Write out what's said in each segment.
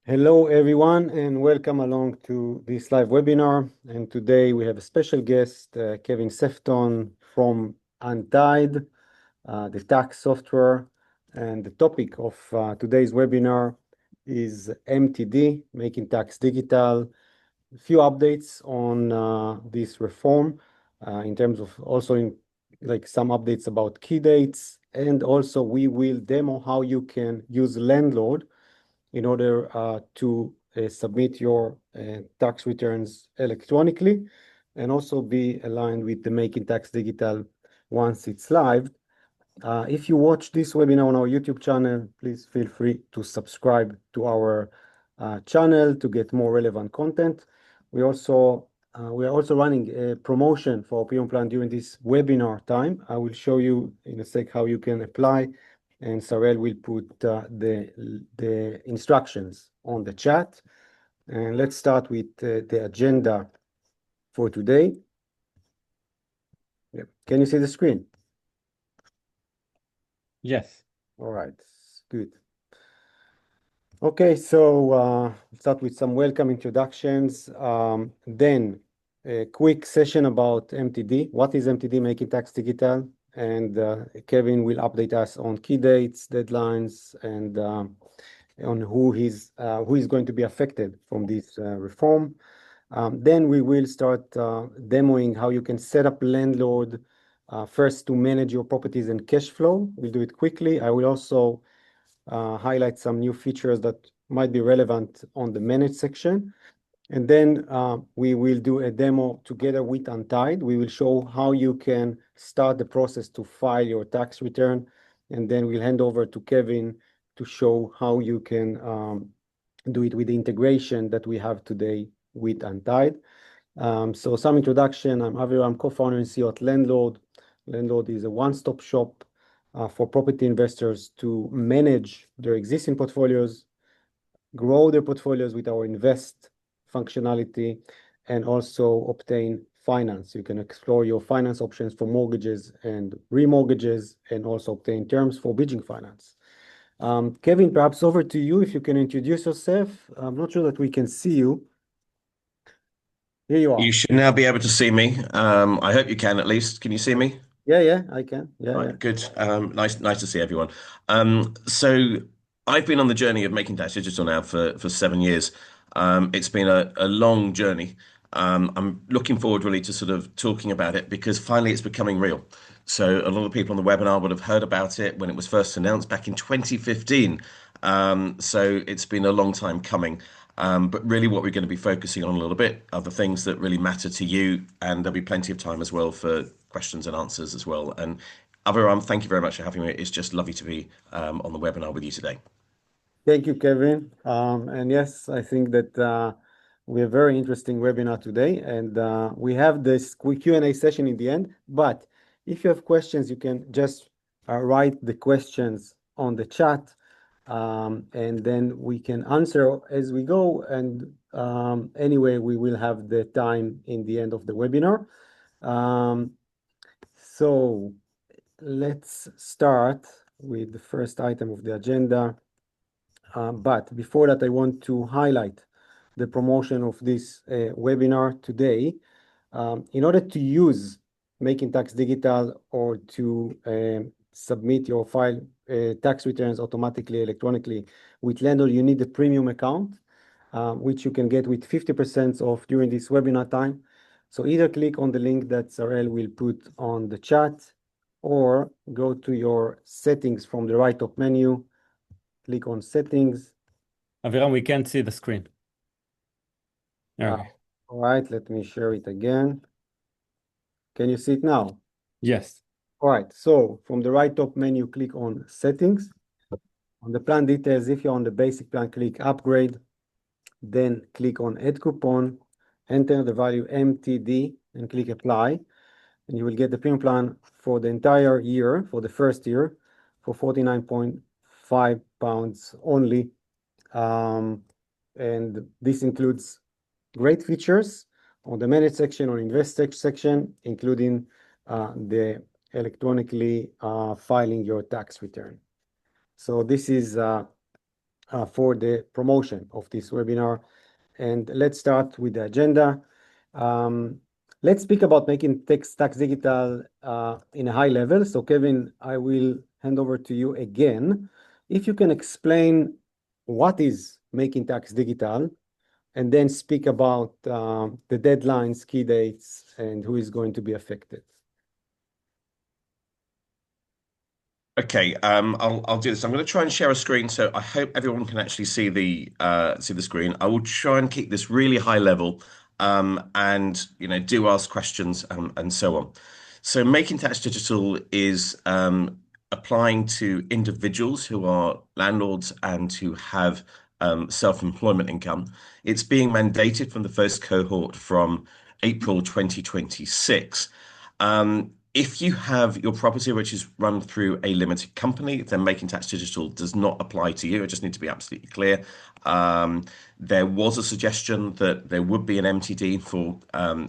Hello, everyone, and welcome along to this live webinar. And today we have a special guest, Kevin Sefton from Untied, the tax software. And the topic of today's webinar is MTD, Making Tax Digital. A few updates on this reform in terms of also like some updates about key dates. And also we will demo how you can use Lendlord in order to submit your tax returns electronically and also be aligned with the Making Tax Digital once it's live. If you watch this webinar on our YouTube channel, please feel free to subscribe to our channel to get more relevant content. We are also running a promotion for our premium plan during this webinar time. I will show you in a sec how you can apply, and Sarel will put the instructions on the chat. And let's start with the agenda for today. Yeah. Can you see the screen? Yes. All right, good. Okay, so start with some welcome introductions. Then a quick session about MTD. What is MTD, Making Tax Digital? And Kevin will update us on key dates, deadlines, and on who is going to be affected from this reform. Then we will start demoing how you can set up Lendlord first to manage your properties and cash flow. We'll do it quickly. I will also highlight some new features that might be relevant on the manage section. And then we will do a demo together with Untied. We will show how you can start the process to file your tax return. And then we'll hand over to Kevin to show how you can do it with the integration that we have today with Untied. So some introduction. I'm Aviram, I'm co-founder and CEO at Lendlord. Lendlord is a one-stop shop for property investors to manage their existing portfolios, grow their portfolios with our invest functionality, and also obtain finance. You can explore your finance options for mortgages and remortgages, and also obtain terms for bridging finance. Kevin, perhaps over to you if you can introduce yourself. I'm not sure that we can see you. Here you are. You should now be able to see me. I hope you can at least. Can you see me? Yeah, I can. Right, Yeah. good. Nice to see everyone. So I've been on the journey of making tax digital now for 7 years. It's been a long journey. I'm looking forward really to sort of talking about it because finally it's becoming real. So a lot of people on the webinar would have heard about it when it was first announced back in 2015. So it's been a long time coming. But really what we're going to be focusing on a little bit are the things that really matter to you, and there'll be plenty of time as well for questions and answers as well. And Aviram, thank you very much for having me. It's just lovely to be on the webinar with you today. Thank you, Kevin. And yes, I think that we have a very interesting webinar today, and we have this quick Q&A session in the end. But if you have questions, you can just write the questions on the chat, and then we can answer as we go. And anyway, we will have the time in the end of the webinar. So let's start with the first item of the agenda. But before that, I want to highlight the promotion of this webinar today. In order to use Making Tax Digital or to submit your file tax returns automatically, electronically with Lendlord, you need a premium account, which you can get with 50% off during this webinar time. So either click on the link that Sarel will put on the chat or go to your settings from the right top menu. Click on settings. Aviram, we can't see the screen. All right, let me share it again. Can you see it now? Yes. All right, so from the right top menu, click on settings. On the plan details, if you're on the basic plan, click upgrade. Then click on add coupon, enter the value MTD, and click apply. And you will get the premium plan for the entire year, for the first year, for £49.5 only. And this includes great features on the manage section or invest section, including the electronically filing your tax return. So this is for the promotion of this webinar. And let's start with the agenda. Let's speak about making tax digital in a high level. So Kevin, I will hand over to you again. If you can explain what is making tax digital, and then speak about the deadlines, key dates, and who is going to be affected. Okay, I'll do this. I'm going to try and share a screen, so I hope everyone can actually see the screen. I will try and keep this really high level, and do ask questions and so on. So, making tax digital is applying to individuals who are landlords and who have self-employment income. It's being mandated from the first cohort from April 2026. If you have your property which is run through a limited company, then making tax digital does not apply to you. I just need to be absolutely clear. There was a suggestion that there would be an MTD for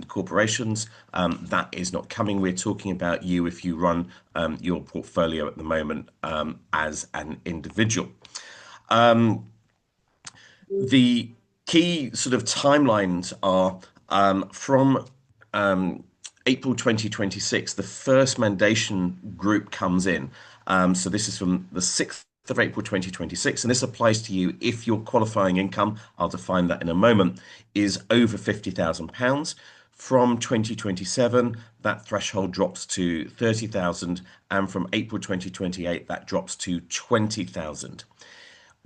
corporations. That is not coming. We're talking about you if you run your portfolio at the moment as an individual. The key sort of timelines are from April 2026, the first mandation group comes in. So this is from the 6th of April 2026, and this applies to you if your qualifying income, I'll define that in a moment, is over £50,000. From 2027, that threshold drops to 30,000, and from April 2028, that drops to 20,000.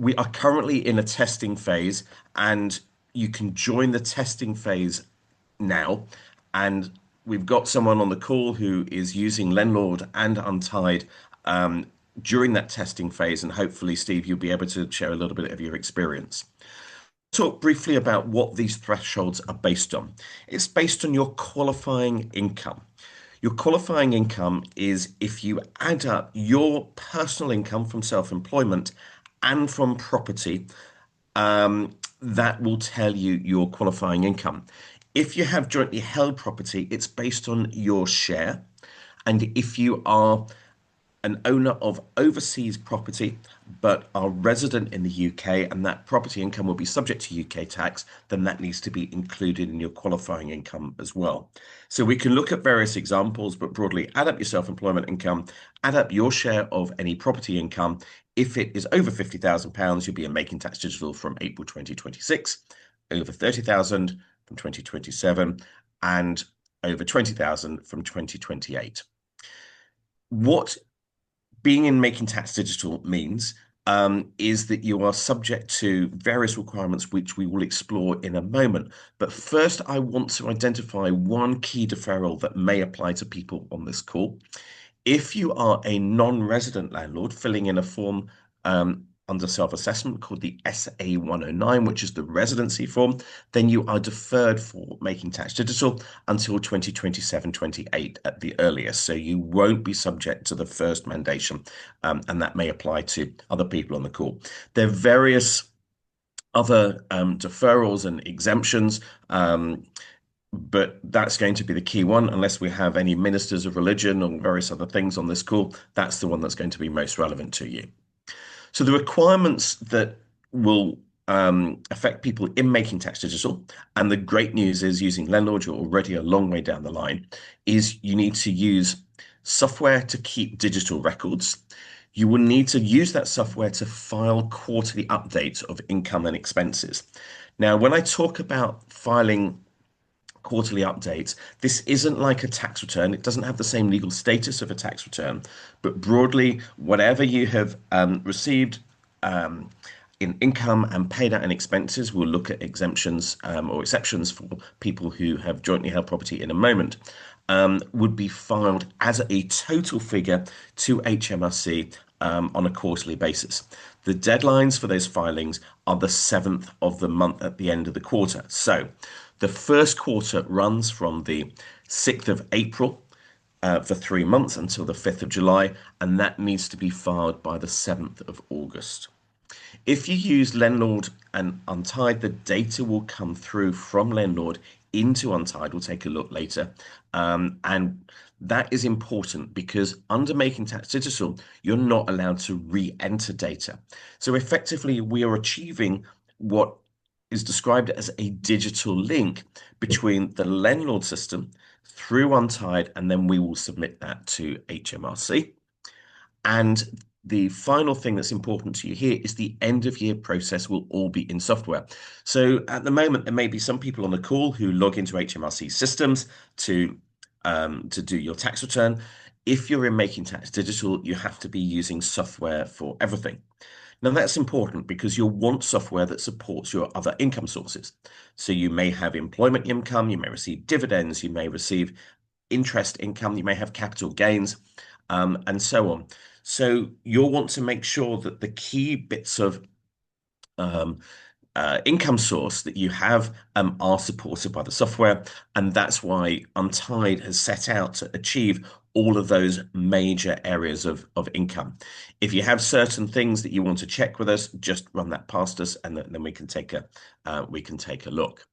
We are currently in a testing phase, and you can join the testing phase now. And we've got someone on the call who is using Lendlord and Untied during that testing phase, and hopefully, Steve, you'll be able to share a little bit of your experience. Talk briefly about what these thresholds are based on. It's based on your qualifying income. Your qualifying income is if you add up your personal income from self-employment and from property, that will tell you your qualifying income. If you have jointly held property, it's based on your share. And if you are an owner of overseas property but are resident in the UK and that property income will be subject to UK tax, then that needs to be included in your qualifying income as well. So we can look at various examples, but broadly add up your self-employment income, add up your share of any property income. If it is over £50,000, you'll be in making tax digital from April 2026, over 30,000 from 2027, and over 20,000 from 2028. What being in making tax digital means is that you are subject to various requirements, which we will explore in a moment. But first, I want to identify one key deferral that may apply to people on this call. If you are a non-resident landlord filling in a form under self-assessment called the SA 109, which is the residency form, then you are deferred for making tax digital until 2027-28 at the earliest. So you won't be subject to the first mandation, and that may apply to other people on the call. There are various other deferrals and exemptions, but that's going to be the key one. Unless we have any ministers of religion or various other things on this call, that's the one that's going to be most relevant to you. So the requirements that will affect people in making tax digital, and the great news is using Lendlord, you're already a long way down the line, is you need to use software to keep digital records. You will need to use that software to file quarterly updates of income and expenses. Now, when I talk about filing quarterly updates, this isn't like a tax return. It doesn't have the same legal status of a tax return, but broadly, whatever you have received in income and paid out in expenses, we'll look at exemptions or exceptions for people who have jointly held property in a moment, would be filed as a total figure to HMRC on a quarterly basis. The deadlines for those filings are the 7th of the month at the end of the quarter. So the first quarter runs from the 6th of April for 3 months until the 5th of July, and that needs to be filed by the 7th of August. If you use Lendlord and Untied, the data will come through from Lendlord into Untied. We'll take a look later. And that is important because under Making Tax Digital, you're not allowed to re-enter data. So effectively, we are achieving what is described as a digital link between the Lendlord system through Untied, and then we will submit that to HMRC. And the final thing that's important to you here is the end of year process will all be in software. So at the moment, there may be some people on the call who log into HMRC systems to do your tax return. If you're in Making Tax Digital, you have to be using software for everything. Now, that's important because you'll want software that supports your other income sources. So you may have employment income, you may receive dividends, you may receive interest income, you may have capital gains, and so on. So you'll want to make sure that the key bits of income source that you have are supported by the software. And that's why Untied has set out to achieve all of those major areas of income. If you have certain things that you want to check with us, just run that past us, and then we can take a look.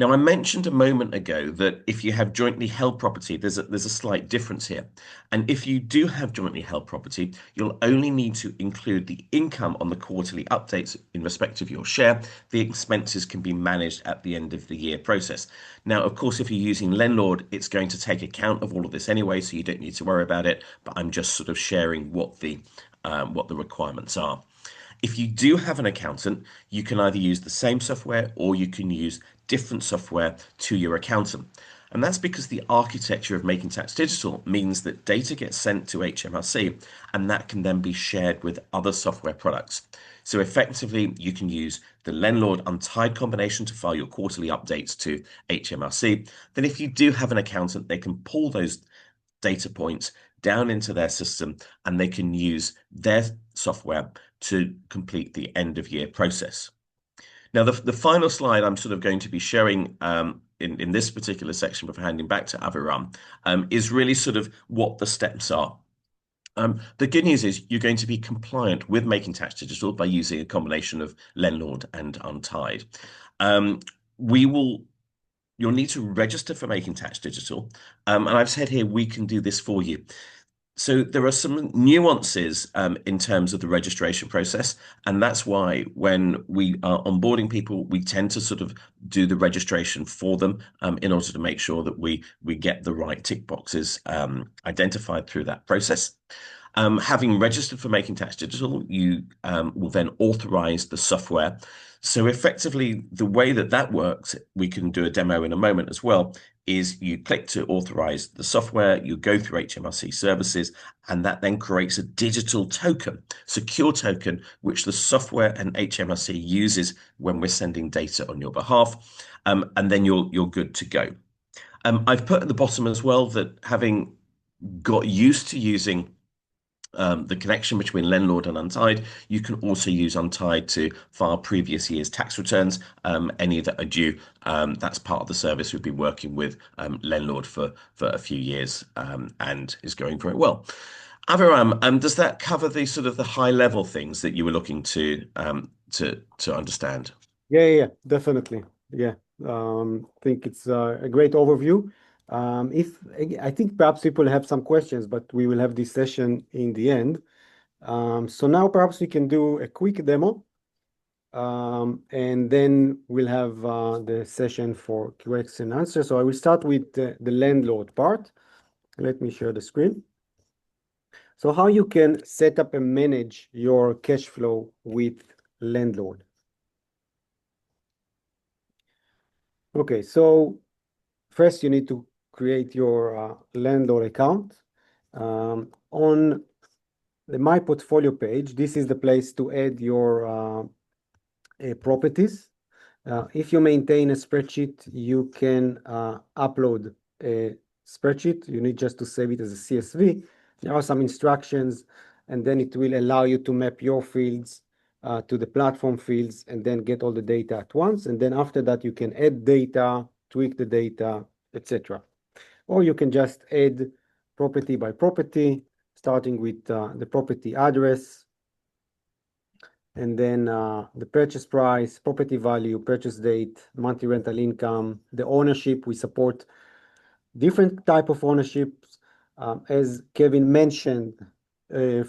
Now, I mentioned a moment ago that if you have jointly held property, there's a slight difference here. And if you do have jointly held property, you'll only need to include the income on the quarterly updates in respect of your share. The expenses can be managed at the end of the year process. Now, of course, if you're using Lendlord, it's going to take account of all of this anyway, so you don't need to worry about it. But I'm just sort of sharing what the requirements are. If you do have an accountant, you can either use the same software or you can use different software to your accountant. And that's because the architecture of Making Tax Digital means that data gets sent to HMRC and that can then be shared with other software products. So effectively, you can use the Lendlord Untied combination to file your quarterly updates to HMRC. Then if you do have an accountant, they can pull those data points down into their system and they can use their software to complete the end of year process. Now, the final slide I'm sort of going to be showing in this particular section before handing back to Aviram is really sort of what the steps are. The good news is you're going to be compliant with Making Tax Digital by using a combination of Lendlord and Untied. You'll need to register for Making Tax Digital. And I've said here, we can do this for you. So there are some nuances in terms of the registration process. And that's why when we are onboarding people, we tend to sort of do the registration for them in order to make sure that we get the right tick boxes identified through that process. Having registered for Making Tax Digital, you will then authorize the software. So effectively, the way that works, we can do a demo in a moment as well, is you click to authorize the software, you go through HMRC services, and that then creates a digital token, secure token, which the software and HMRC uses when we're sending data on your behalf. And then you're good to go. I've put at the bottom as well that having got used to using the connection between Lendlord and Untied, you can also use Untied to file previous year's tax returns, any that are due. That's part of the service. We've been working with Lendlord for a few years and is going very well. Aviram, does that cover the sort of the high level things that you were looking to understand? Yeah, definitely. Yeah, I think it's a great overview. I think perhaps people have some questions, but we will have this session in the end. So now perhaps we can do a quick demo, and then we'll have the session for questions and answers. So I will start with the Lendlord part. Let me share the screen. So how you can set up and manage your cash flow with Lendlord. Okay, so first you need to create your Lendlord account. On the My Portfolio page, this is the place to add your properties. If you maintain a spreadsheet, you can upload a spreadsheet. You need just to save it as a CSV. There are some instructions, and then it will allow you to map your fields to the platform fields and then get all the data at once. And then after that, you can add data, tweak the data, etc. Or you can just add property by property, starting with the property address. and then the purchase price, property value, purchase date, monthly rental income, the ownership. We support different type of ownerships. As Kevin mentioned,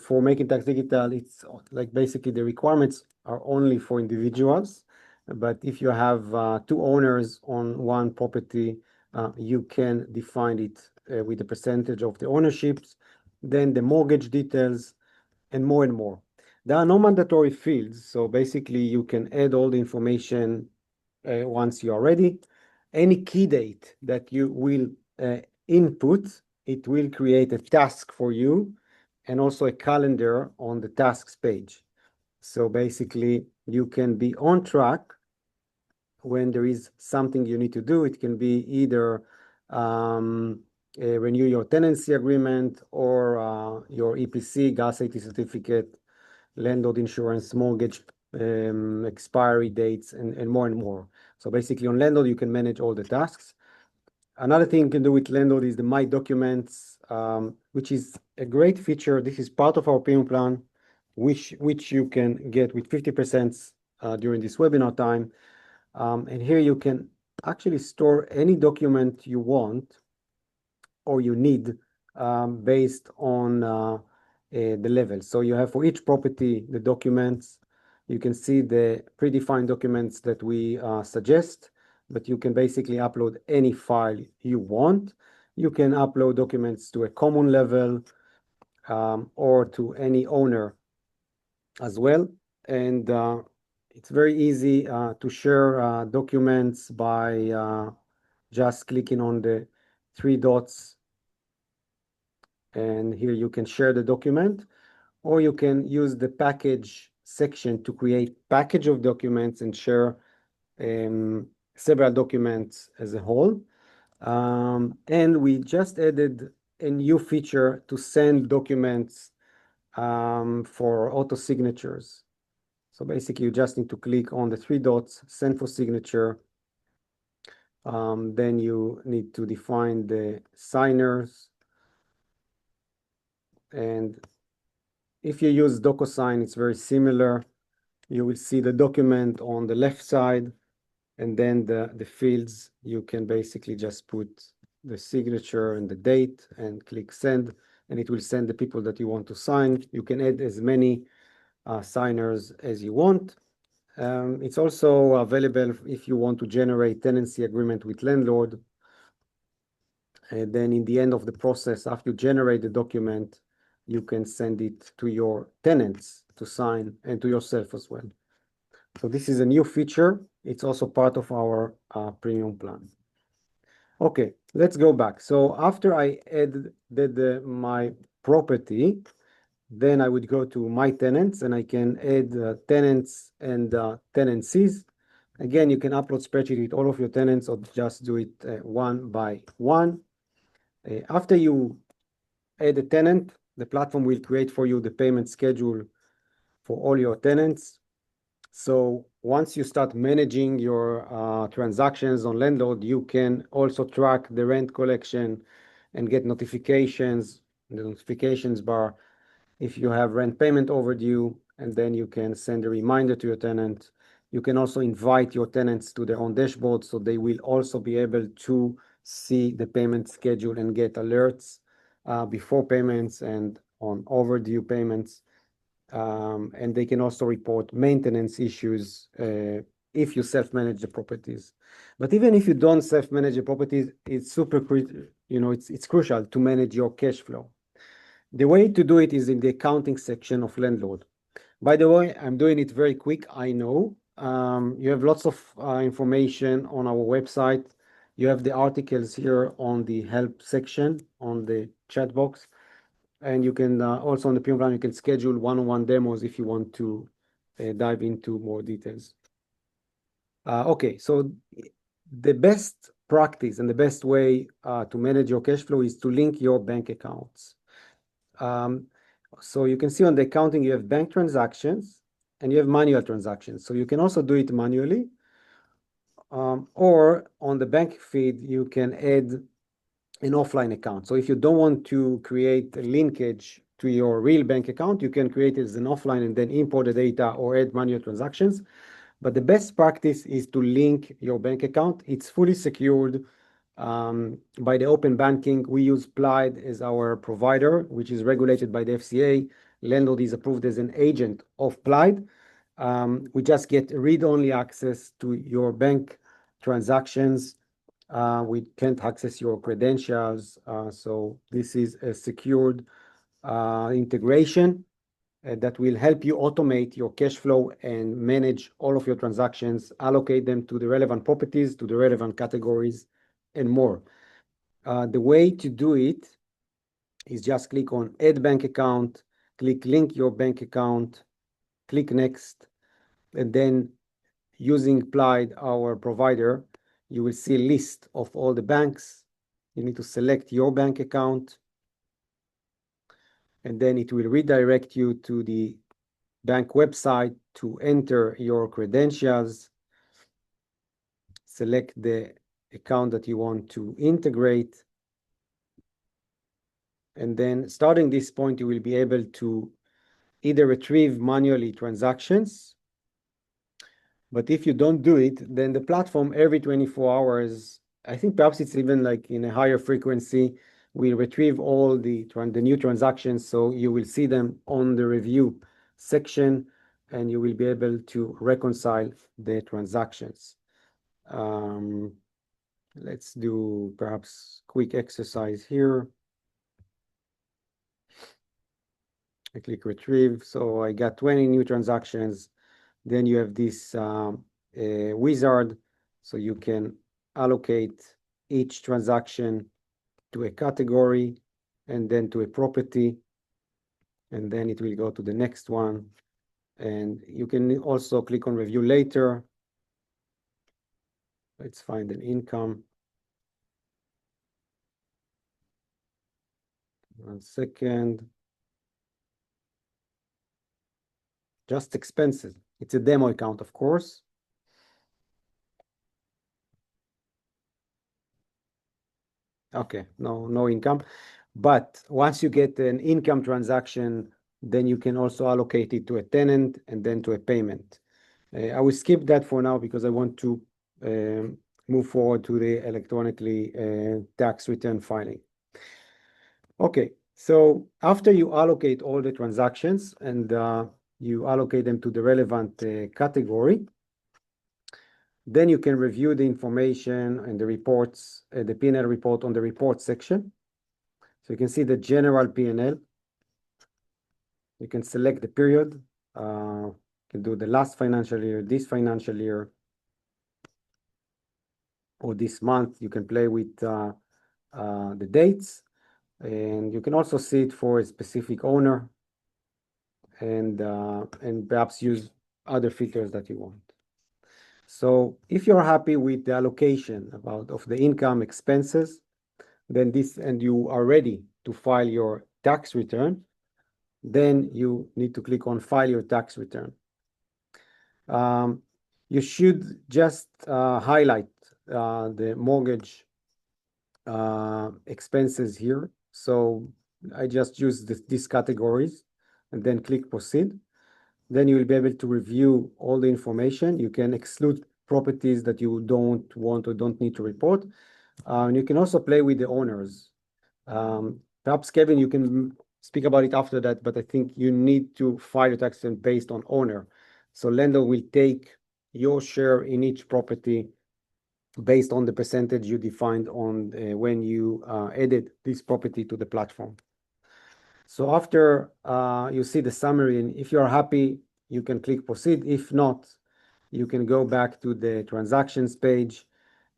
for Making Tax Digital, it's like basically the requirements are only for individuals. But if you have two owners on one property, you can define it with the percentage of the ownerships, then the mortgage details, and more and more. There are no mandatory fields, so basically you can add all the information once you are ready. Any key date that you will input, it will create a task for you and also a calendar on the tasks page. So basically you can be on track when there is something you need to do. It can be either renew your tenancy agreement or your EPC, gas safety certificate, landlord insurance, mortgage expiry dates, and more. So basically on Lendlord, you can manage all the tasks. Another thing you can do with Lendlord is the My Documents, which is a great feature. This is part of our premium plan, which you can get with 50% during this webinar time. And here you can actually store any document you want or you need based on the level. So you have for each property the documents. You can see the predefined documents that we suggest, but you can basically upload any file you want. You can upload documents to a common level or to any owner as well. And it's very easy to share documents by just clicking on the three dots. And here you can share the document, or you can use the package section to create package of documents and share several documents as a whole. And we just added a new feature to send documents for auto signatures. So basically you just need to click on the three dots, send for signature. Then you need to define the signers. And if you use DocuSign, it's very similar. You will see the document on the left side, and then the fields, you can basically just put the signature and the date and click send, and it will send the people that you want to sign. You can add as many signers as you want. It's also available if you want to generate tenancy agreement with landlord. And then in the end of the process, after you generate the document, you can send it to your tenants to sign and to yourself as well. So this is a new feature. It's also part of our premium plan. Okay, let's go back. So after I added my property, then I would go to my tenants and I can add tenants and tenancies. Again, you can upload spreadsheet with all of your tenants or just do it one by one. After you add a tenant, the platform will create for you the payment schedule for all your tenants. So once you start managing your transactions on Lendlord, you can also track the rent collection and get notifications in the notifications bar if you have rent payment overdue, and then you can send a reminder to your tenant. You can also invite your tenants to their own dashboard, so they will also be able to see the payment schedule and get alerts before payments and on overdue payments. And they can also report maintenance issues if you self-manage the properties. But even if you don't self-manage the properties, it's super it's crucial to manage your cash flow. The way to do it is in the accounting section of Lendlord. By the way, I'm doing it very quick, I know. You have lots of information on our website. You have the articles here on the help section on the chat box. And you can also on the premium plan, you can schedule one-on-one demos if you want to dive into more details. Okay, so the best practice and the best way to manage your cash flow is to link your bank accounts. So you can see on the accounting, you have bank transactions and you have manual transactions. So you can also do it manually. Or on the bank feed, you can add an offline account. So if you don't want to create a linkage to your real bank account. You can create it as an offline and then import the data or add manual transactions. But the best practice is to link your bank account. It's fully secured by the open banking. We use Plaid as our provider, which is regulated by the FCA. Lendlord is approved as an agent of Plaid. We just get read-only access to your bank transactions. We can't access your credentials. So this is a secured integration that will help you automate your cash flow and manage all of your transactions, allocate them to the relevant properties, to the relevant categories, and more. The way to do it is just click on Add Bank Account, click Link Your Bank Account, click Next, and then using Plaid, our provider, you will see a list of all the banks. You need to select your bank account, and then it will redirect you to the bank website to enter your credentials, select the account that you want to integrate, and then starting this point, you will be able to either retrieve manually transactions, but if you don't do it, then the platform every 24 hours, I think perhaps it's even like in a higher frequency, will retrieve all the new transactions, so you will see them on the review section, and you will be able to reconcile the transactions. Let's do perhaps quick exercise here. I click retrieve, so I got 20 new transactions. Then you have this wizard, so you can allocate each transaction to a category and then to a property, and then it will go to the next one. And you can also click on review later. Let's find an income. 1 second. Just expenses. It's a demo account, of course. Okay, no income. But once you get an income transaction, then you can also allocate it to a tenant and then to a payment. I will skip that for now because I want to move forward to the electronically tax return filing. Okay, so after you allocate all the transactions and you allocate them to the relevant category, then you can review the information and the reports, the P&L report on the report section. So you can see the general P&L. You can select the period. You can do the last financial year, this financial year, or this month. You can play with the dates. And you can also see it for a specific owner and perhaps use other filters that you want. So if you're happy with the allocation of the income expenses, then and you are ready to file your tax return, then you need to click on File Your Tax Return. You should just highlight the mortgage expenses here. So I just use these categories and then click Proceed. Then you will be able to review all the information. You can exclude properties that you don't want or don't need to report. And you can also play with the owners. Perhaps, Kevin, you can speak about it after that, but I think you need to file your tax return based on owner. So Lendlord will take your share in each property based on the percentage you defined on when you added this property to the platform. So after you see the summary, and if you're happy, you can click Proceed. If not, you can go back to the transactions page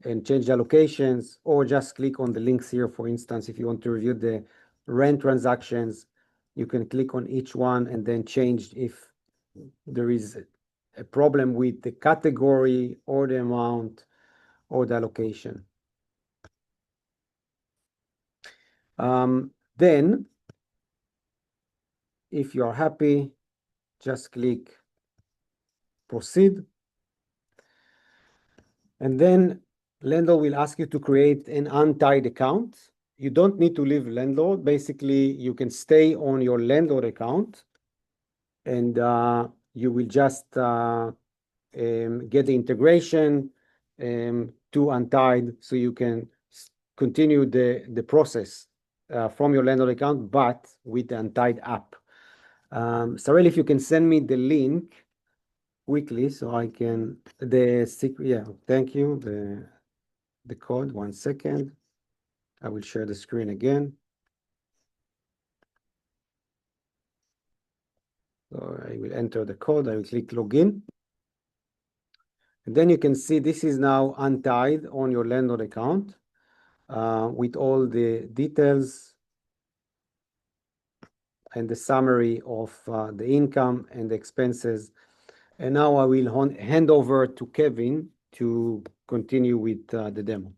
and change the allocations, or just click on the links here. For instance, if you want to review the rent transactions, you can click on each one and then change if there is a problem with the category or the amount or the allocation. Then, if you are happy, just click Proceed. And then Lendlord will ask you to create an untied account. you don't need to leave Lendlord. Basically, you can stay on your Lendlord account, and you will just get the integration to Untied, so you can continue the process from your Lendlord account, but with the Untied app. Sarel, if you can send me the link quickly, so I can yeah, thank you. The code. 1 second. I will share the screen again. So I will enter the code. I will click login. And then you can see this is now Untied on your Lendlord account with all the details and the summary of the income and the expenses. And now I will hand over to Kevin to continue with the demo.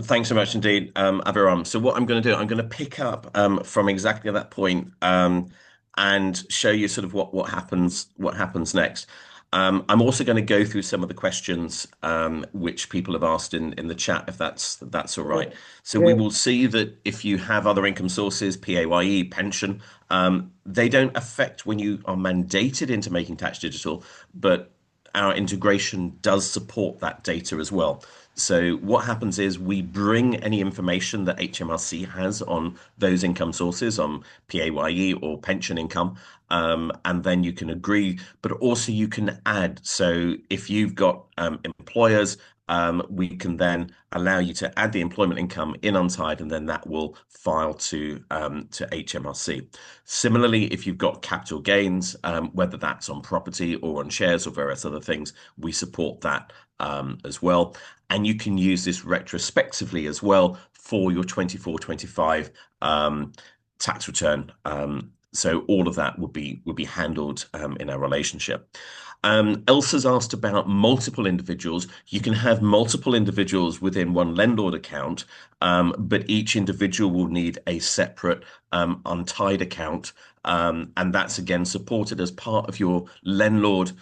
Thanks so much indeed, Aviram. So what I'm going to do, I'm going to pick up from exactly that point and show you sort of what happens next. I'm also going to go through some of the questions which people have asked in the chat, if that's all right. So we will see that if you have other income sources, PAYE, pension, they don't affect when you are mandated into Making Tax Digital, but our integration does support that data as well. So what happens is we bring any information that HMRC has on those income sources, on PAYE or pension income, and then you can agree, but also you can add. So if you've got employers, we can then allow you to add the employment income in Untied, and then that will file to HMRC. Similarly, if you've got capital gains, whether that's on property or on shares or various other things, we support that as well. And you can use this retrospectively as well for your 24-25 tax return. So all of that would be handled in our relationship. Elsa's asked about multiple individuals. You can have multiple individuals within one Lendlord account, but each individual will need a separate Untied account. And that's again supported as part of your Lendlord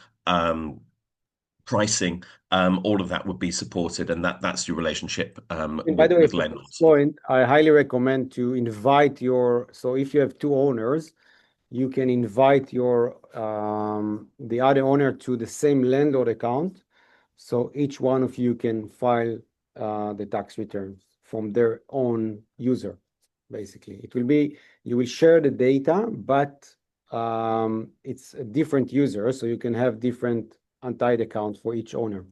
pricing. All of that would be supported, and that's your relationship By the way, with at Lendlord. this point, I highly recommend to invite so if you have two owners, you can invite the other owner to the same Lendlord account. So each one of you can file the tax returns from their own user, basically. You will share the data, but it's a different user, so you can have different Untied accounts for each owner.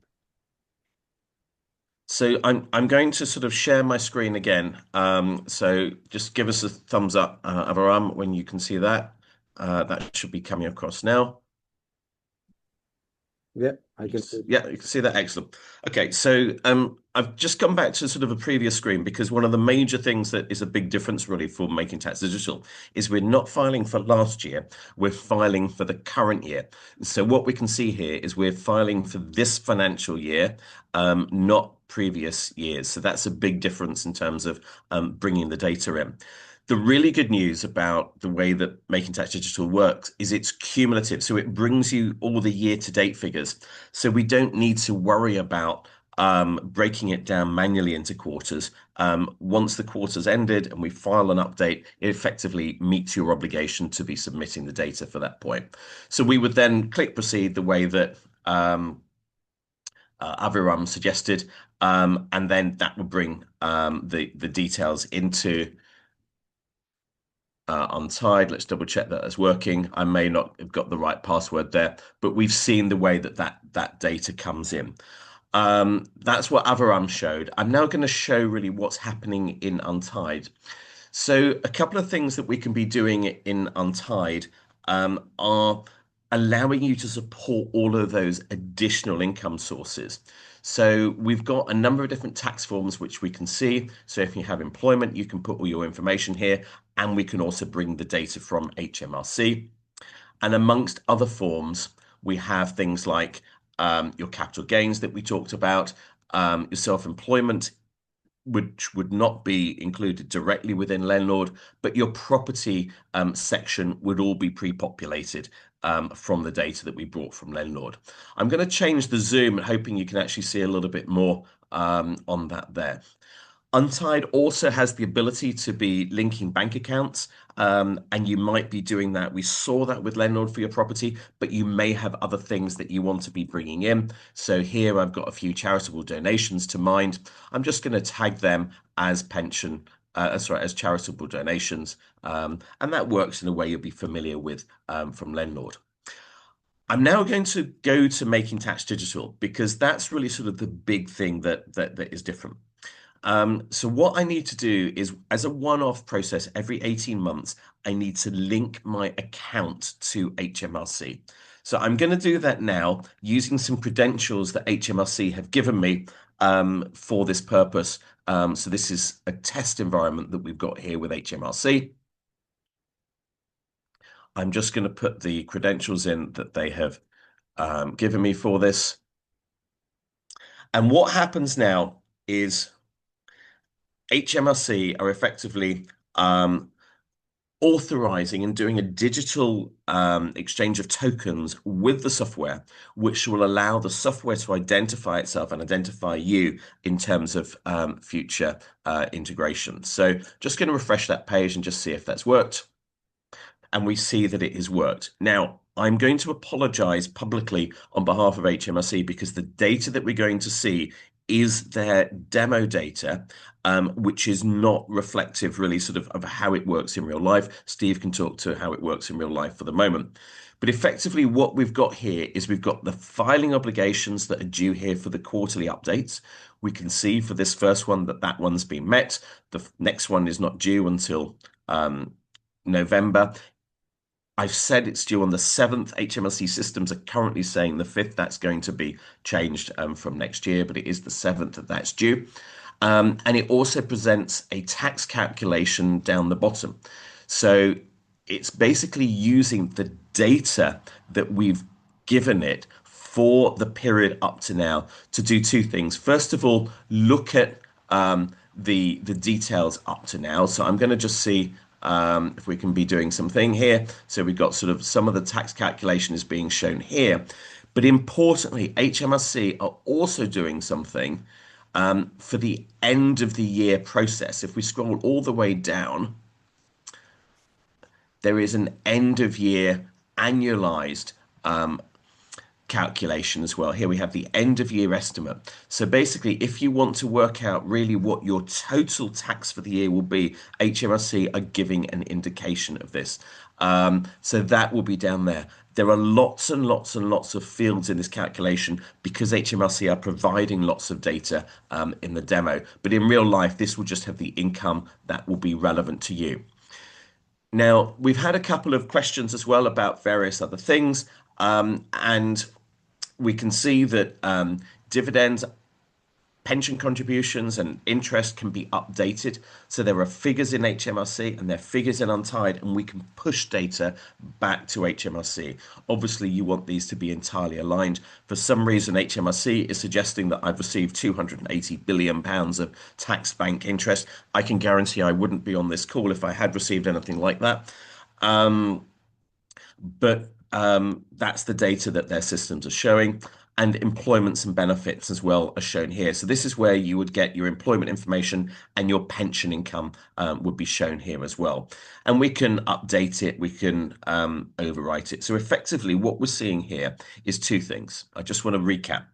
So I'm going to sort of share my screen again. So just give us a thumbs up, Avaram, when you can see that. That should be coming across now. Yeah, I can see. Yeah, you can see that. Excellent. Okay, so I've just come back to sort of a previous screen because one of the major things that is a big difference really for Making Tax Digital is we're not filing for last year, we're filing for the current year. So what we can see here is we're filing for this financial year, not previous years. So that's a big difference in terms of bringing the data in. The really good news about the way that Making Tax Digital works is it's cumulative. So it brings you all the year-to-date figures. So we don't need to worry about breaking it down manually into quarters. Once the quarter's ended and we file an update, it effectively meets your obligation to be submitting the data for that point. So we would then click proceed the way that Aviram suggested, and then that would bring the details into Untied. Let's double check that it's working. I may not have got the right password there, but we've seen the way that data comes in. That's what Avaram showed. I'm now going to show really what's happening in Untied. So a couple of things that we can be doing in Untied are allowing you to support all of those additional income sources. So we've got a number of different tax forms which we can see. So if you have employment, you can put all your information here, and we can also bring the data from HMRC. And amongst other forms, we have things like your capital gains that we talked about, your self-employment which would not be included directly within Lendlord, but your property section would all be pre-populated from the data that we brought from Lendlord. I'm going to change the zoom, hoping you can actually see a little bit more on that there. Untied also has the ability to be linking bank accounts, and you might be doing that. We saw that with Lendlord for your property, but you may have other things that you want to be bringing in. So here I've got a few charitable donations to mind. I'm just going to tag them as as charitable donations, and that works in a way you'll be familiar with from Lendlord. I'm now going to go to Making Tax Digital because that's really sort of the big thing that is different. So what I need to do is, as a one-off process, every 18 months, I need to link my account to HMRC. So I'm going to do that now using some credentials that HMRC have given me for this purpose. So this is a test environment that we've got here with HMRC. I'm just going to put the credentials in that they have given me for this. And what happens now is HMRC are effectively authorizing and doing a digital exchange of tokens with the software, which will allow the software to identify itself and identify you in terms of future integration. So just going to refresh that page and just see if that's worked. And we see that it has worked. Now, I'm going to apologize publicly on behalf of HMRC because the data that we're going to see is their demo data, which is not reflective really sort of how it works in real life. Steve can talk to how it works in real life for the moment. But effectively what we've got here is we've got the filing obligations that are due here for the quarterly updates. We can see for this first one that one's been met. The next one is not due until November. I've said it's due on the 7th. HMRC systems are currently saying the 5th. That's going to be changed from next year, but it is the 7th that's due. And it also presents a tax calculation down the bottom. So it's basically using the data that we've given it for the period up to now to do two things. First of all, look at the details up to now. So I'm going to just see if we can be doing something here. So we've got sort of some of the tax calculation is being shown here. But importantly, HMRC are also doing something for the end of the year process. If we scroll all the way down, there is an end of year annualized calculation as well. Here we have the end of year estimate. So basically, if you want to work out really what your total tax for the year will be, HMRC are giving an indication of this. So that will be down there. There are lots and lots and lots of fields in this calculation because HMRC are providing lots of data in the demo. But in real life, this will just have the income that will be relevant to you. Now, we've had a couple of questions as well about various other things, and we can see that dividends, pension contributions and interest can be updated. So there are figures in HMRC and there are figures in Untied, and we can push data back to HMRC. Obviously, you want these to be entirely aligned. For some reason, HMRC is suggesting that I've received £280 billion of tax bank interest. I can guarantee I wouldn't be on this call if I had received anything like that. But that's the data that their systems are showing, and employments and benefits as well are shown here. So this is where you would get your employment information, and your pension income would be shown here as well. And we can update it, we can overwrite it. So effectively what we're seeing here is two things. I just want to recap.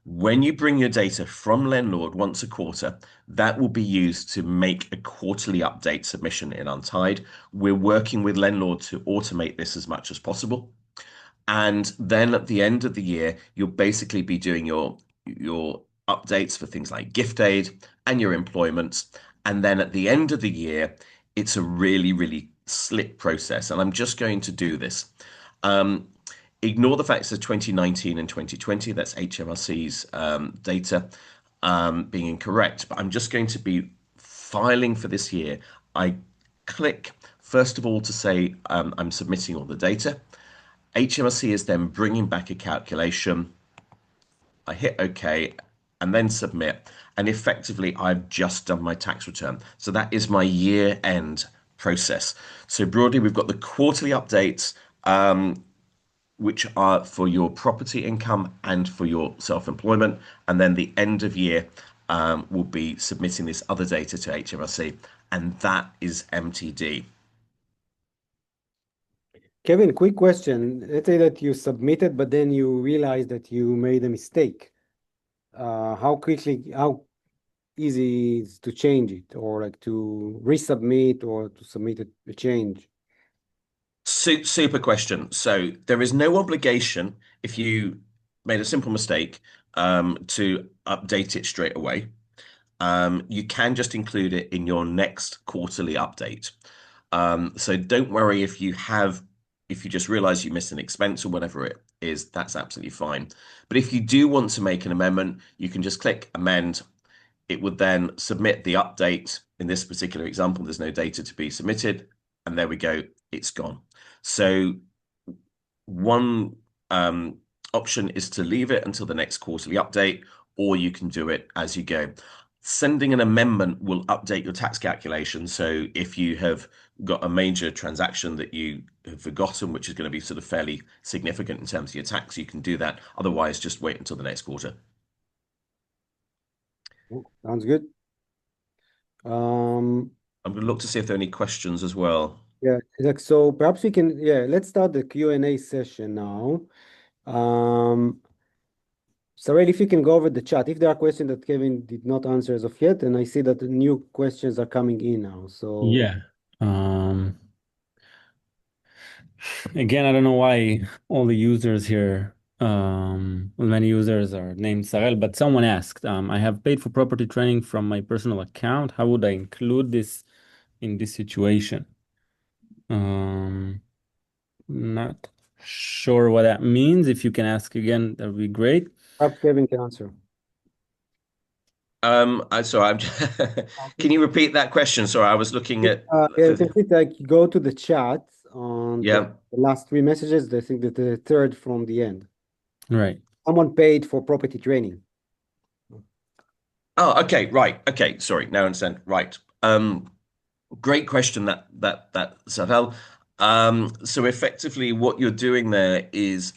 When you bring your data from Lendlord once a quarter, that will be used to make a quarterly update submission in Untied. We're working with Lendlord to automate this as much as possible. And then at the end of the year, you'll basically be doing your updates for things like gift aid and your employments. And then at the end of the year, it's a really, really slick process. And I'm just going to do this. Ignore the facts of 2019 and 2020. That's HMRC's data being incorrect. But I'm just going to be filing for this year. I click, first of all, to say I'm submitting all the data. HMRC is then bringing back a calculation. I hit OK, and then submit. And effectively, I've just done my tax return. So that is my year-end process. So broadly, we've got the quarterly updates, which are for your property income and for your self-employment. And then the end of year will be submitting this other data to HMRC, and that is MTD. Kevin, quick question. Let's say that you submitted, but then you realize that you made a mistake. How easy is to change it, or like to resubmit or to submit a change? Super question. So there is no obligation if you made a simple mistake to update it straight away. You can just include it in your next quarterly update. So don't worry if you just realize you missed an expense or whatever it is, that's absolutely fine. But if you do want to make an amendment, you can just click amend. It would then submit the update. In this particular example, there's no data to be submitted, and there we go, it's gone. So one option is to leave it until the next quarterly update, or you can do it as you go. Sending an amendment will update your tax calculation. So if you have got a major transaction that you have forgotten, which is going to be sort of fairly significant in terms of your tax, you can do that. Otherwise, just wait until the next quarter. Sounds good. I'm going to look to see if there are any questions as well. Yeah, like, so perhaps we can, let's start the Q&A session now. Sarel, if you can go over the chat, if there are questions that Kevin did not answer as of yet, and I see that the new questions are coming in now. So Yeah. Again, I don't know why all the users here, well, many users are named Sarel, but someone asked, I have paid for property training from my personal account. How would I include this in this situation? Not sure what that means. If you can ask again, that would be great. perhaps Kevin can answer. Sorry, can you repeat that question? Sorry, I was looking at. Yeah, you can see, like, go to the chat on Yeah. the last three messages. I think that the third from the end. Right. Someone paid for property training. Oh, okay, right. Okay, sorry. Now I understand. Right. Great question that Savel. So effectively, what you're doing there is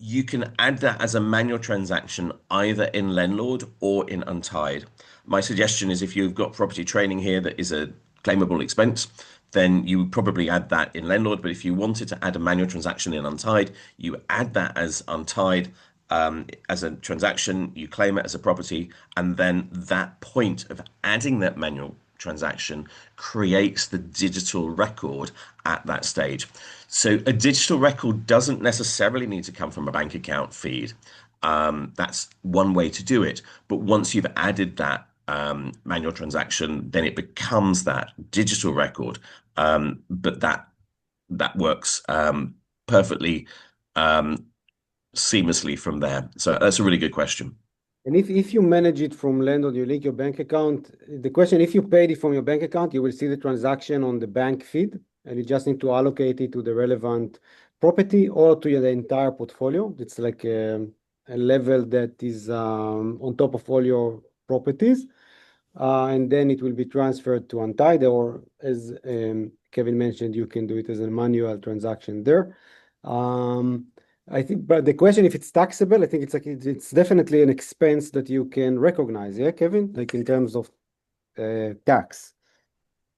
you can add that as a manual transaction either in Lendlord or in Untied. My suggestion is if you've got property training here that is a claimable expense, then you would probably add that in Lendlord. But if you wanted to add a manual transaction in Untied, you add that as Untied as a transaction, you claim it as a property, and then that point of adding that manual transaction creates the digital record at that stage. So a digital record doesn't necessarily need to come from a bank account feed. That's one way to do it. But once you've added that manual transaction, then it becomes that digital record. But that works perfectly seamlessly from there. So that's a really good question. And if you manage it from Lendlord, you link your bank account. The question, if you paid it from your bank account, you will see the transaction on the bank feed, and you just need to allocate it to the relevant property or to the entire portfolio. It's like a level that is on top of all your properties. And then it will be transferred to Untied, or as Kevin mentioned, you can do it as a manual transaction there. I think, but the question, if it's taxable, I think it's like it's definitely an expense that you can recognize, yeah, Kevin, like in terms of tax.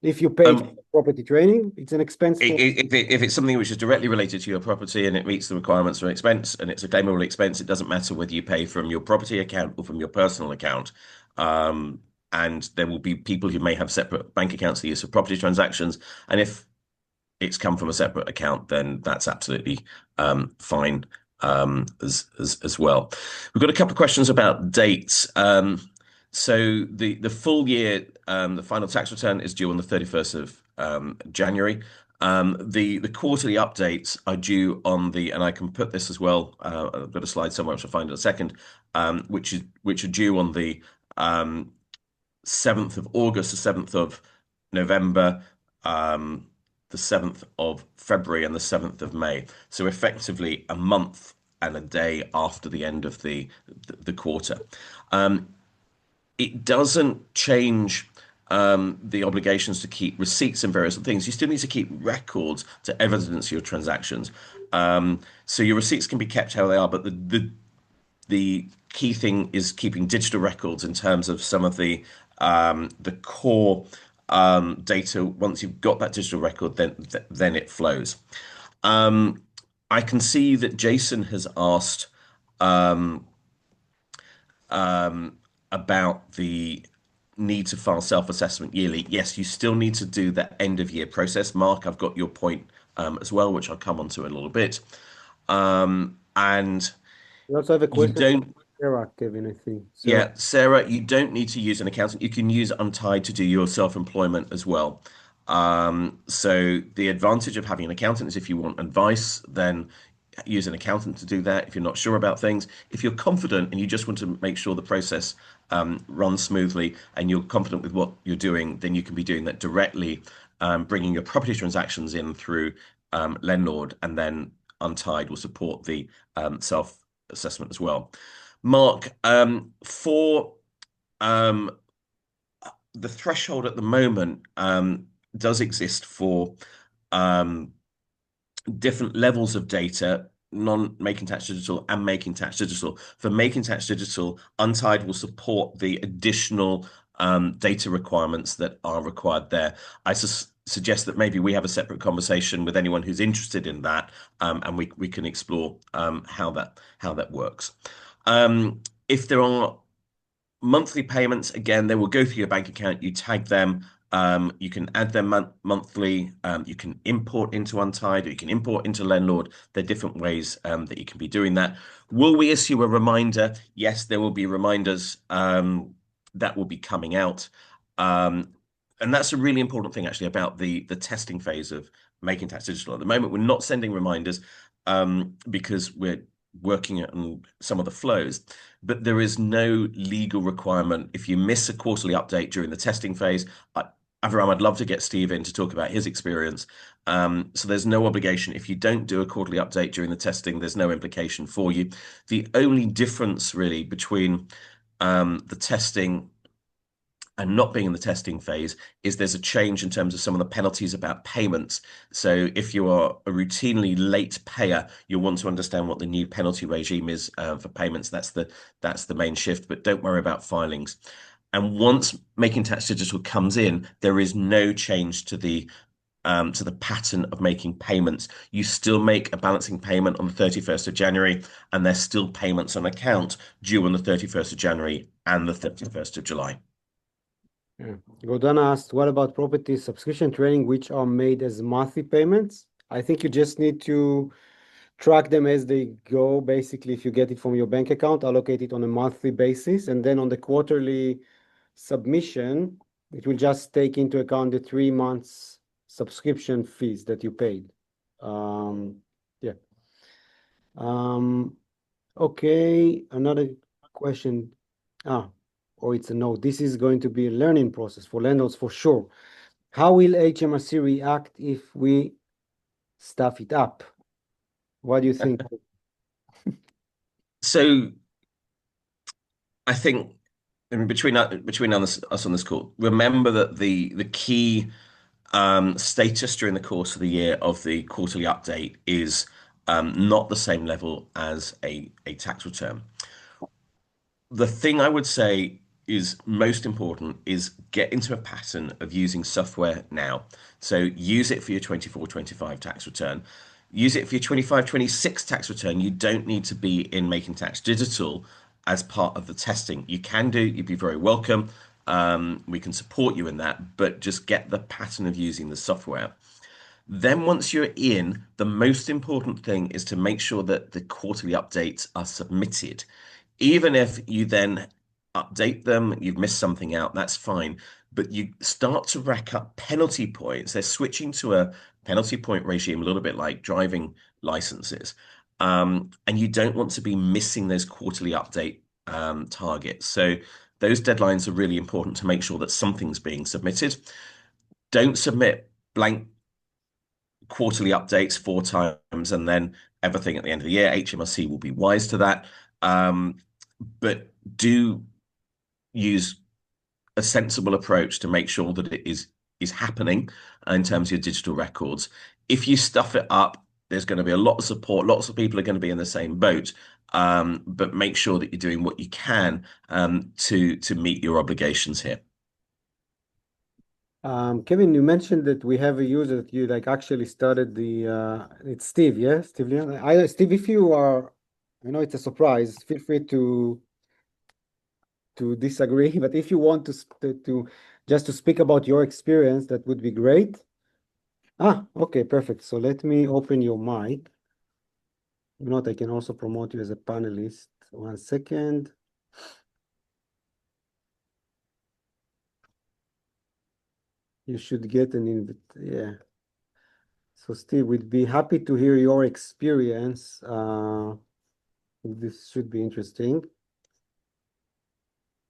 If you pay property training, it's an expense. If it's something which is directly related to your property and it meets the requirements for an expense and it's a claimable expense, it doesn't matter whether you pay from your property account or from your personal account. And there will be people who may have separate bank accounts for use of property transactions. And if it's come from a separate account, then that's absolutely fine as well. We've got a couple of questions about dates. So the full year, the final tax return is due on the 31st of January. The quarterly updates are due on and I can put this as well. I've got a slide somewhere which I'll find in a second, which are due on the 7th of August, the 7th of November, the 7th of February, and the 7th of May. So effectively a month and a day after the end of the quarter. It doesn't change the obligations to keep receipts and various other things. You still need to keep records to evidence your transactions. So your receipts can be kept how they are, but the key thing is keeping digital records in terms of some of the core data. Once you've got that digital record, then it flows. I can see that Jason has asked about the need to file self-assessment yearly. Yes, you still need to do the end of year process. Mark, I've got your point as well, which I'll come on to in a little bit. And We also have a you question don't, from Sarah, Kevin, I think. yeah, Sarah, you don't need to use an accountant. You can use Untied to do your self-employment as well. So the advantage of having an accountant is if you want advice, then use an accountant to do that. If you're not sure about things, if you're confident and you just want to make sure the process runs smoothly and you're confident with what you're doing, then you can be doing that directly, bringing your property transactions in through Lendlord, and then Untied will support the self-assessment as well. Mark, for the threshold at the moment does exist for different levels of data, non-making tax digital and making tax digital. For making tax digital, Untied will support the additional data requirements that are required there. I suggest that maybe we have a separate conversation with anyone who's interested in that, and we can explore how that works. If there are monthly payments, again, they will go through your bank account. You tag them. You can add them monthly. You can import into Untied, or you can import into Lendlord. There are different ways that you can be doing that. Will we issue a reminder? Yes, there will be reminders that will be coming out. And that's a really important thing, actually, about the testing phase of making tax digital. At the moment, we're not sending reminders because we're working on some of the flows, but there is no legal requirement. If you miss a quarterly update during the testing phase, Avram, I'd love to get Steve in to talk about his experience. So there's no obligation. If you don't do a quarterly update during the testing, there's no implication for you. The only difference really between the testing and not being in the testing phase is there's a change in terms of some of the penalties about payments. So if you are a routinely late payer, you'll want to understand what the new penalty regime is for payments. That's the main shift, but don't worry about filings. And once Making Tax Digital comes in, there is no change to the pattern of making payments. You still make a balancing payment on the 31st of January, and there's still payments on account due on the 31st of January and the 31st of July. Yeah. Gordana asked, what about property subscription training, which are made as monthly payments? I think you just need to track them as they go. Basically, if you get it from your bank account, allocate it on a monthly basis. And then on the quarterly submission, it will just take into account the 3 months subscription fees that you paid. Yeah. Okay, another question. Or it's a no. This is going to be a learning process for landlords for sure. How will HMRC react if we stuff it up? What do you think? So I think, I mean, between us on this call, remember that the key status during the course of the year of the quarterly update is not the same level as a tax return. The thing I would say is most important is get into a pattern of using software now. So use it for your 24-25 tax return. Use it for your 25-26 tax return. You don't need to be in Making Tax Digital as part of the testing. You can do, you'd be very welcome. We can support you in that, but just get the pattern of using the software. Then once you're in, the most important thing is to make sure that the quarterly updates are submitted. Even if you then update them, you've missed something out, that's fine. But you start to rack up penalty points. They're switching to a penalty point regime, a little bit like driving licenses. And you don't want to be missing those quarterly update targets. So those deadlines are really important to make sure that something's being submitted. Don't submit blank quarterly updates 4 times and then everything at the end of the year. HMRC will be wise to that. But do use a sensible approach to make sure that it is happening in terms of your digital records. If you stuff it up, there's going to be a lot of support. Lots of people are going to be in the same boat. But make sure that you're doing what you can to meet your obligations here. Kevin, you mentioned that we have a user that you like actually started the it's Steve, yeah? Steve Leon. Steve, if you are, I know it's a surprise, feel free to disagree, but if you want to just to speak about your experience, that would be great. Okay, perfect. So let me open your mic. If not, I can also promote you as a panelist. 1 second. You should get an invite. Yeah. So Steve, we'd be happy to hear your experience. This should be interesting.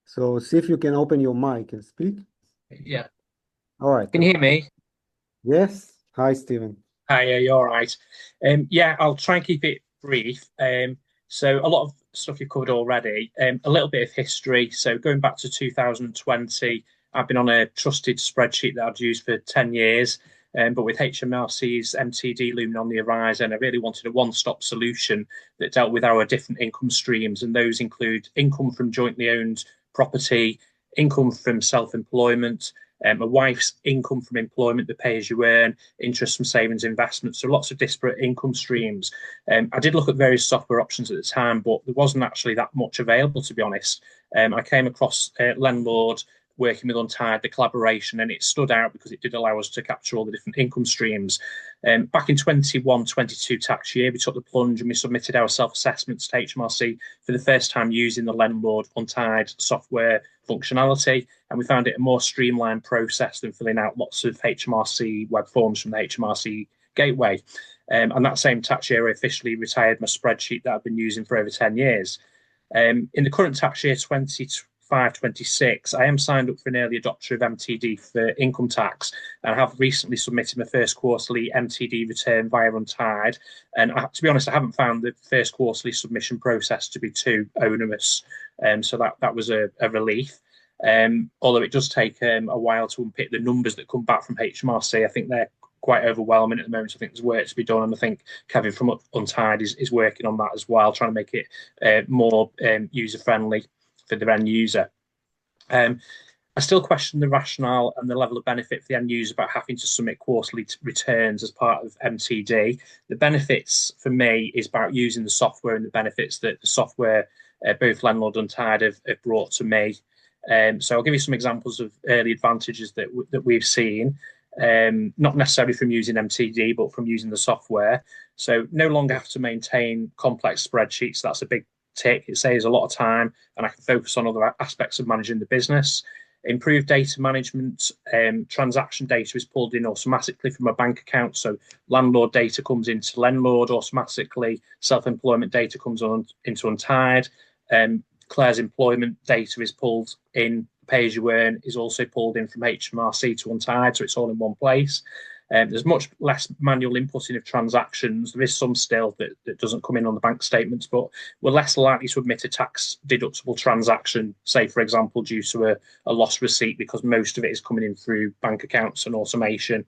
So see if you can open your mic and speak. Yeah. All right. Can you hear me? Yes. Hi, Stephen. Hi, you're all right. Yeah, I'll try and keep it brief. So a lot of stuff you've covered already. A little bit of history. So going back to 2020, I've been on a trusted spreadsheet that I've used for 10 years. But with HMRC's MTD looming on the horizon, I really wanted a one-stop solution that dealt with our different income streams. And those include income from jointly owned property, income from self-employment, my wife's income from employment, the pay as you earn, interest from savings investments, so lots of disparate income streams. I did look at various software options at the time, but there wasn't actually that much available, to be honest. I came across Lendlord, working with Untied, the collaboration, and it stood out because it did allow us to capture all the different income streams. Back in 21-22 tax year, we took the plunge and we submitted our self-assessments to HMRC for the first time using the Lendlord Untied software functionality, and we found it a more streamlined process than filling out lots of HMRC web forms from the HMRC gateway. And that same tax year, I officially retired my spreadsheet that I've been using for over 10 years. In the current tax year, 25-26, I am signed up for an early adopter of MTD for income tax, and I have recently submitted my first quarterly MTD return via Untied. And to be honest, I haven't found the first quarterly submission process to be too onerous, so that was a relief. Although it does take a while to unpick the numbers that come back from HMRC, I think they're quite overwhelming at the moment. I think there's work to be done, and I think Kevin from Untied is working on that as well, trying to make it more user-friendly for the end user. I still question the rationale and the level of benefit for the end user about having to submit quarterly returns as part of MTD. The benefits for me is about using the software and the benefits that the software, both Lendlord and Untied, have brought to me. So I'll give you some examples of early advantages that we've seen, not necessarily from using MTD, but from using the software. So no longer have to maintain complex spreadsheets. That's a big tick. It saves a lot of time, and I can focus on other aspects of managing the business. Improved data management. Transaction data is pulled in automatically from a bank account. So landlord data comes into Lendlord automatically. Self-employment data comes into Untied. Claire's employment data is pulled in. Pay as you earn is also pulled in from HMRC to Untied, so it's all in one place. There's much less manual inputting of transactions. There is some still that doesn't come in on the bank statements, but we're less likely to admit a tax deductible transaction, say, for example, due to a lost receipt, because most of it is coming in through bank accounts and automation.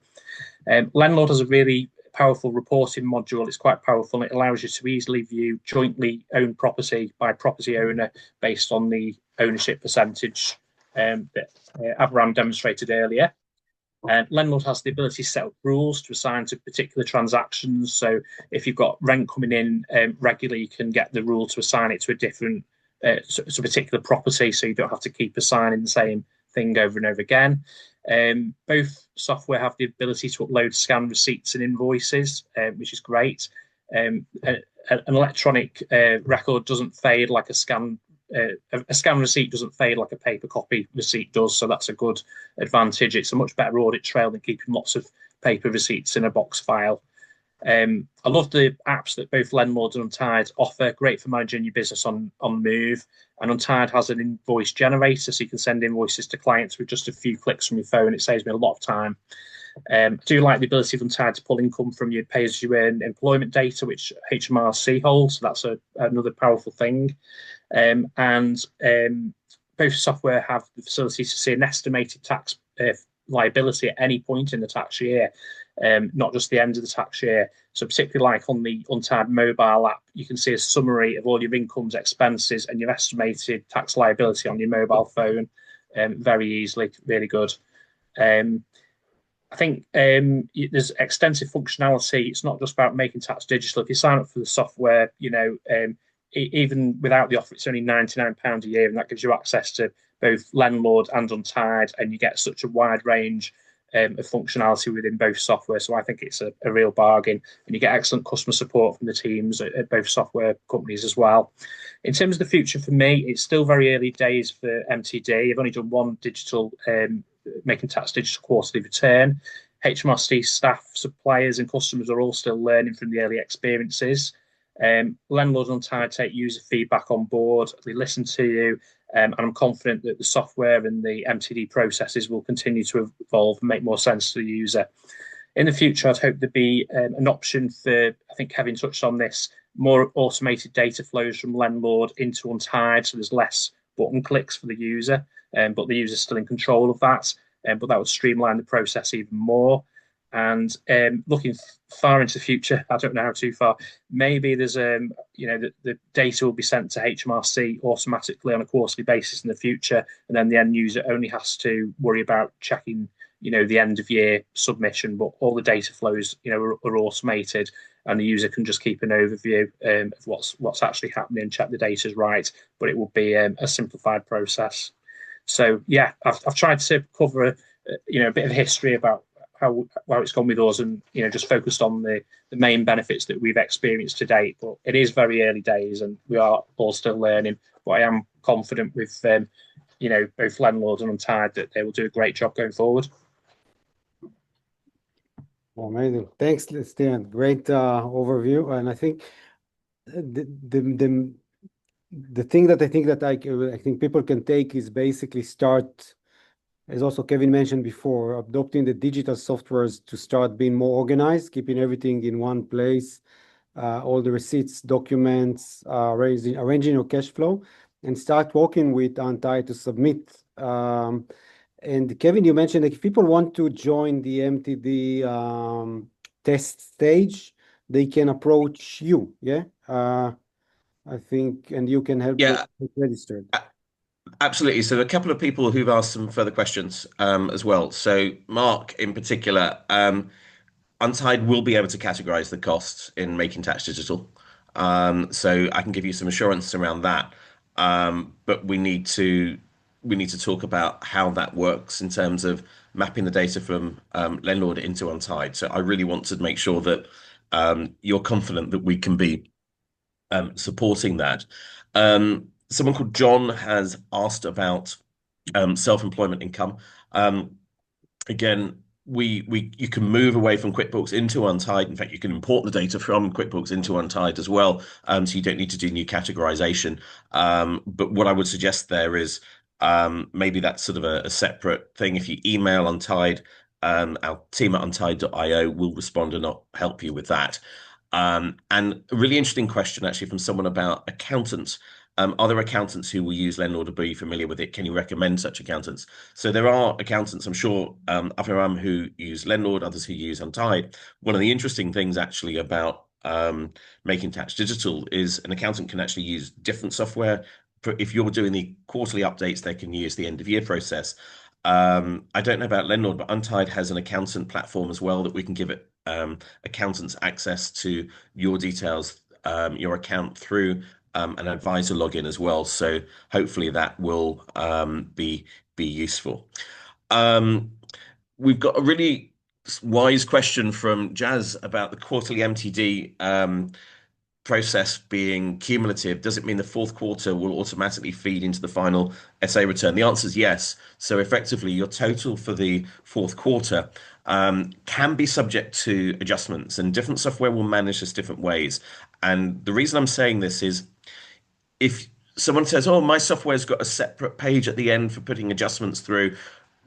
Lendlord has a really powerful reporting module. It's quite powerful. It allows you to easily view jointly owned property by property owner based on the ownership percentage that Avram demonstrated earlier. Lendlord has the ability to set up rules to assign to particular transactions. So if you've got rent coming in regularly, you can get the rule to assign it to a different, to a particular property, so you don't have to keep assigning the same thing over and over again. Both software have the ability to upload scanned receipts and invoices, which is great. An electronic record doesn't fade like a scan receipt doesn't fade like a paper copy receipt does, so that's a good advantage. It's a much better audit trail than keeping lots of paper receipts in a box file. I love the apps that both Lendlord and Untied offer. Great for managing your business on move. And Untied has an invoice generator, so you can send invoices to clients with just a few clicks from your phone. It saves me a lot of time. I do like the ability of Untied to pull income from your pay-as-you-earn employment data, which HMRC holds. So that's another powerful thing. And both software have the facility to see an estimated tax liability at any point in the tax year, not just the end of the tax year. So particularly like on the Untied mobile app, you can see a summary of all your incomes, expenses, and your estimated tax liability on your mobile phone very easily. Really good. I think there's extensive functionality. It's not just about making tax digital. If you sign up for the software, even without the offer, it's only £99 a year, and that gives you access to both Lendlord and Untied, and you get such a wide range of functionality within both software. So I think it's a real bargain, and you get excellent customer support from the teams at both software companies as well. In terms of the future for me, it's still very early days for MTD. I've only done one digital Making Tax digital quarterly return. HMRC staff, suppliers, and customers are all still learning from the early experiences. Lendlord Untied take user feedback on board. They listen to you, and I'm confident that the software and the MTD processes will continue to evolve and make more sense to the user. In the future, I'd hope there'd be an option for, I think Kevin touched on this, more automated data flows from Lendlord into Untied, so there's less button clicks for the user, but the user's still in control of that. But that would streamline the process even more. And looking far into the future, I don't know how too far, maybe there's the data will be sent to HMRC automatically on a quarterly basis in the future, and then the end user only has to worry about checking the end of year submission, but all the data flows are automated, and the user can just keep an overview of what's actually happening, check the data's right, but it will be a simplified process. So yeah, I've tried to cover a bit of history about how it's gone with us, and just focused on the main benefits that we've experienced to date. But it is very early days, and we are all still learning. But I am confident with both Lendlord and Untied that they will do a great job going forward. Amazing. Thanks, Steven. Great overview. And I think the thing that I think people can take is basically start, as also Kevin mentioned before, adopting the digital softwares to start being more organized, keeping everything in one place, all the receipts, documents, arranging your cash flow, and start working with Untied to submit. And Kevin, you mentioned that if people want to join the MTD test stage, they can approach you, yeah? I think, and you can help them get registered. Absolutely. So a couple of people who've asked some further questions as well. So Mark in particular, Untied will be able to categorize the costs in Making Tax Digital. So I can give you some assurance around that. But we need to talk about how that works in terms of mapping the data from Lendlord into Untied. So I really want to make sure that you're confident that we can be supporting that. Someone called John has asked about self-employment income. Again, you can move away from QuickBooks into Untied. In fact, you can import the data from QuickBooks into Untied as well, so you don't need to do new categorization. But what I would suggest there is maybe that's sort of a separate thing. If you email Untied, our team at untied.io will respond and help you with that. And a really interesting question actually from someone about accountants. Are there accountants who will use Lendlord or be familiar with it? Can you recommend such accountants? So there are accountants, I'm sure, Aviram, who use Lendlord, others who use Untied. One of the interesting things actually about Making Tax Digital is an accountant can actually use different software. If you're doing the quarterly updates, they can use the end of year process. I don't know about Lendlord, but Untied has an accountant platform as well that we can give it accountants access to your details, your account through an advisor login as well. So hopefully that will be useful. We've got a really wise question from Jazz about the quarterly MTD process being cumulative. Does it mean the fourth quarter will automatically feed into the final SA return? The answer is yes. So effectively, your total for the fourth quarter can be subject to adjustments, and different software will manage this different ways. And the reason I'm saying this is if someone says, oh, my software's got a separate page at the end for putting adjustments through,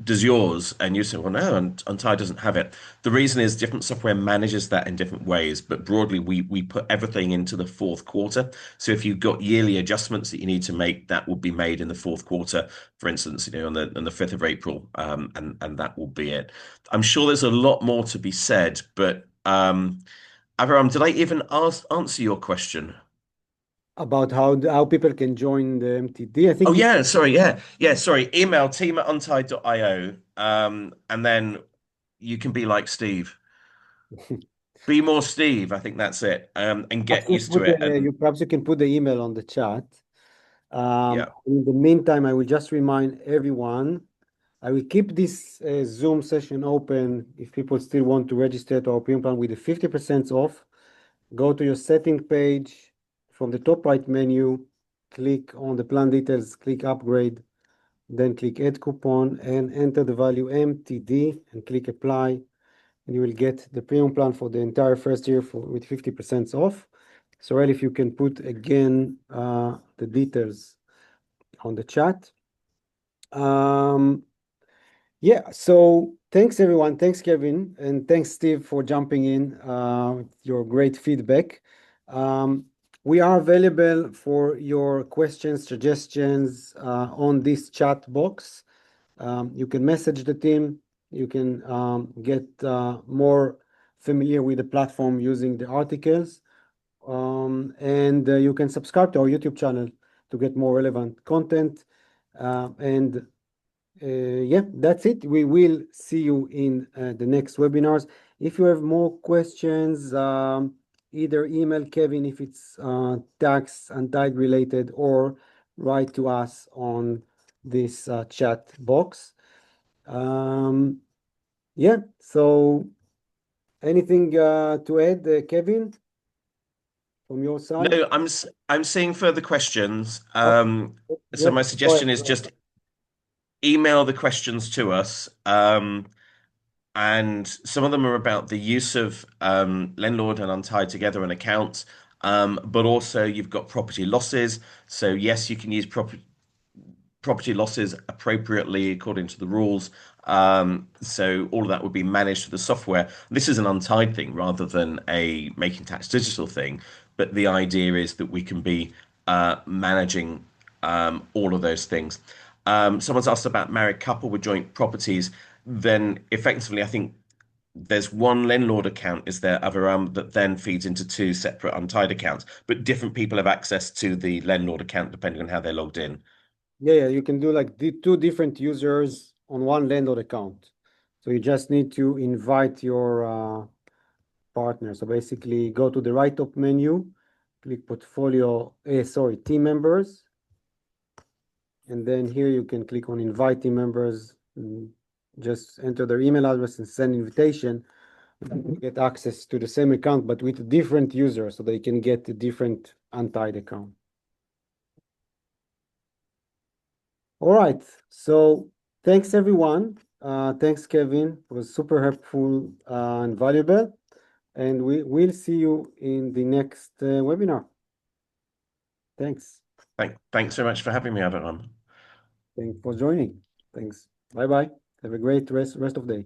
does yours? And you say, well, no, Untied doesn't have it. The reason is different software manages that in different ways, but broadly, we put everything into the fourth quarter. So if you've got yearly adjustments that you need to make, that will be made in the fourth quarter. For instance, on the 5th of April, and that will be it. I'm sure there's a lot more to be said, but Abraham, did I even answer your question? About how people can join the MTD. I Oh think yeah, sorry, yeah, sorry. Email team@untied.io, and then you can be like Steve. Be more Steve. I think that's it. And get used to it. And perhaps you can put the email on the chat. yeah, In the meantime, I will just remind everyone, I will keep this Zoom session open if people still want to register to our premium plan with the 50% off. Go to your setting page from the top right menu, click on the plan details, click upgrade, then click add coupon and enter the value MTD and click apply. And you will get the premium plan for the entire first year with 50% off. So, if you can put again the details on the chat. Yeah, so thanks everyone. Thanks, Kevin, and thanks, Steve, for jumping in with your great feedback. We are available for your questions, suggestions on this chat box. You can message the team. You can get more familiar with the platform using the articles. And you can subscribe to our YouTube channel to get more relevant content. Yeah, that's it. We will see you in the next webinars. If you have more questions, either email Kevin if it's tax Untied related, or write to us on this chat box. Yeah, so anything to add, Kevin, from your side? no, I'm seeing further questions. So Yep, my go suggestion is ahead. just email the questions to us. And some of them are about the use of Lendlord and Untied together in accounts. But also you've got property losses. So yes, you can use property losses appropriately according to the rules. So all of that would be managed through the software. This is an Untied thing rather than a Making Tax Digital thing. But the idea is that we can be managing all of those things. Someone's asked about married couple with joint properties. Then effectively, I think there's one Lendlord account, is there, Aviram, that then feeds into two separate Untied accounts, but different people have access to the Lendlord account depending on how they're logged in. Yeah, you can do like the two different users on one Lendlord account. So you just need to invite your partner. So basically go to the right top menu, click portfolio, team members. And then here you can click on invite team members, just enter their email address and send invitation. You get access to the same account, but with a different user, so they can get a different Untied account. All right, so thanks everyone. Thanks, Kevin. It was super helpful and valuable. And we'll see you in the next webinar. Thanks. Thanks so much for having me, Aviram. Thanks for joining. Thanks. Bye-bye. Have a great rest of the day.